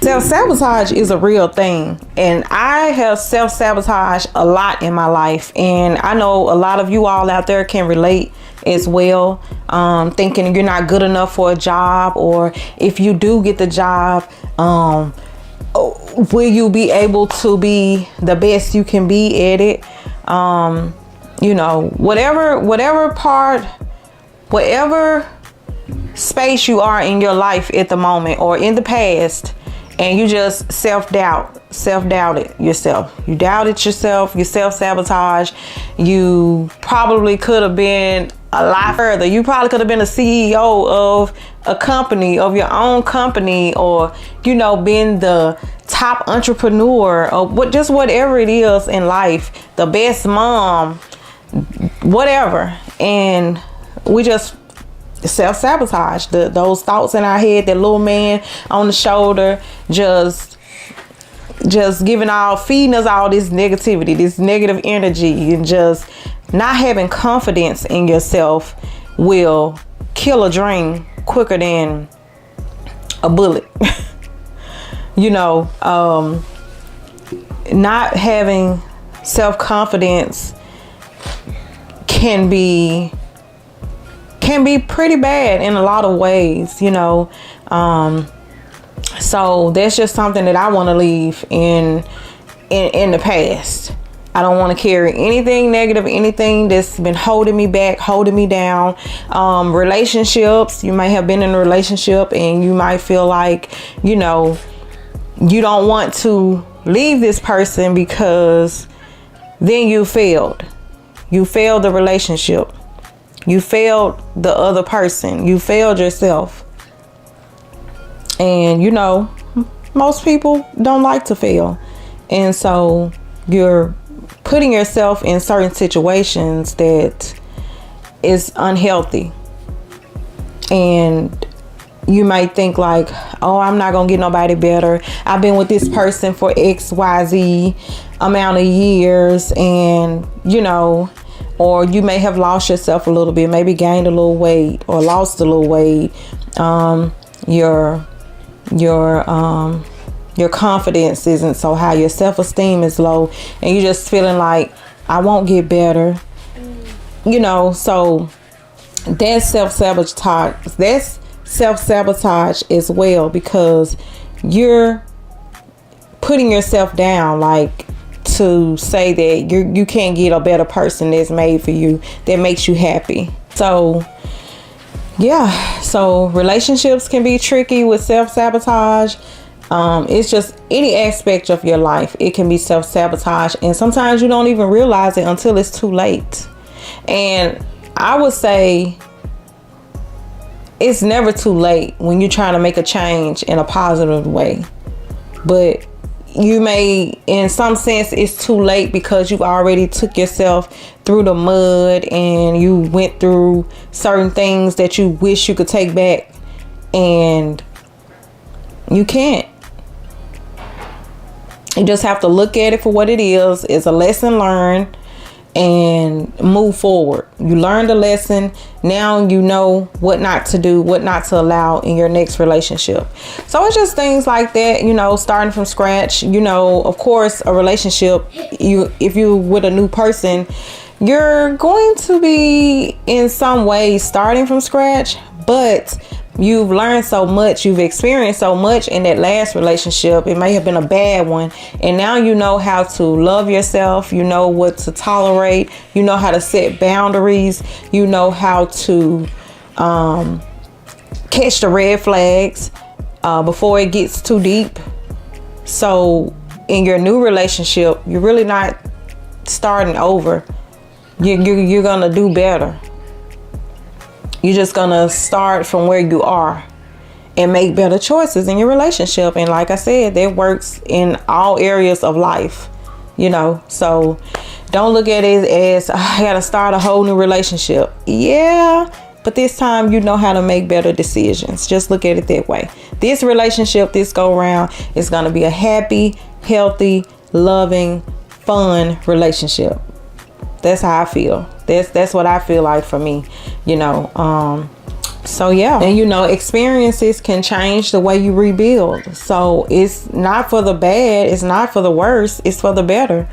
Self-sabotage is a real thing, and I have self-sabotaged a lot in my life, and I know a lot of you all out there can relate as well. Thinking you're not good enough for a job, or if you do get the job, will you be able to be the best you can be at it? Whatever space you are in your life at the moment or in the past, and you just self-doubted yourself. You doubted yourself, you self-sabotage. You probably could have been a lot further. You probably could have been a CEO of a company, of your own company, or, been the top entrepreneur, or whatever it is in life, the best mom, whatever. And we just self-sabotage those thoughts in our head, that little man on the shoulder, just feeding us all this negativity, this negative energy, and just not having confidence in yourself will kill a dream quicker than a bullet. Not having self-confidence can be pretty bad in a lot of ways, so that's just something that I want to leave in the past. I don't want to carry anything negative, anything that's been holding me back, holding me down. Relationships, you might have been in a relationship and you might feel like, you don't want to leave this person because then you failed. You failed the relationship. You failed the other person. You failed yourself. And most people don't like to fail. And so you're putting yourself in certain situations that is unhealthy. And you might think like, oh, I'm not going to get nobody better. I've been with this person for XYZ amount of years, and, or you may have lost yourself a little bit, maybe gained a little weight or lost a little weight. Your confidence isn't so high. Your self-esteem is low, and you're just feeling like, I won't get better. So that's self-sabotage. That's self-sabotage as well, because you're putting yourself down, like, to say that you can't get a better person that's made for you, that makes you happy. So relationships can be tricky with self-sabotage. It's just any aspect of your life, it can be self-sabotage, and sometimes you don't even realize it until it's too late. And I would say it's never too late when you're trying to make a change in a positive way. But you may, in some sense, it's too late because you already took yourself through the mud and you went through certain things that you wish you could take back, and you can't. You just have to look at it for what it is. It's a lesson learned, and move forward. You learned a lesson. Now you know what not to do, what not to allow in your next relationship. So it's just things like that, starting from scratch. Of course, a relationship, if you're with a new person, you're going to be in some ways starting from scratch, but you've learned so much, you've experienced so much in that last relationship. It may have been a bad one, and now you know how to love yourself, you know what to tolerate, you know how to set boundaries, you know how to catch the red flags before it gets too deep. So in your new relationship, you're really not starting over. You're gonna do better. You're just gonna start from where you are and make better choices in your relationship. And like I said, that works in all areas of life, so don't look at it as, I gotta start a whole new relationship. Yeah, but this time you know how to make better decisions. Just look at it that way. This relationship, this go round, is gonna be a happy, healthy, loving, fun relationship. That's how I feel. That's what I feel like for me, So yeah, and you know, experiences can change the way you rebuild. So it's not for the bad, it's not for the worse, it's for the better.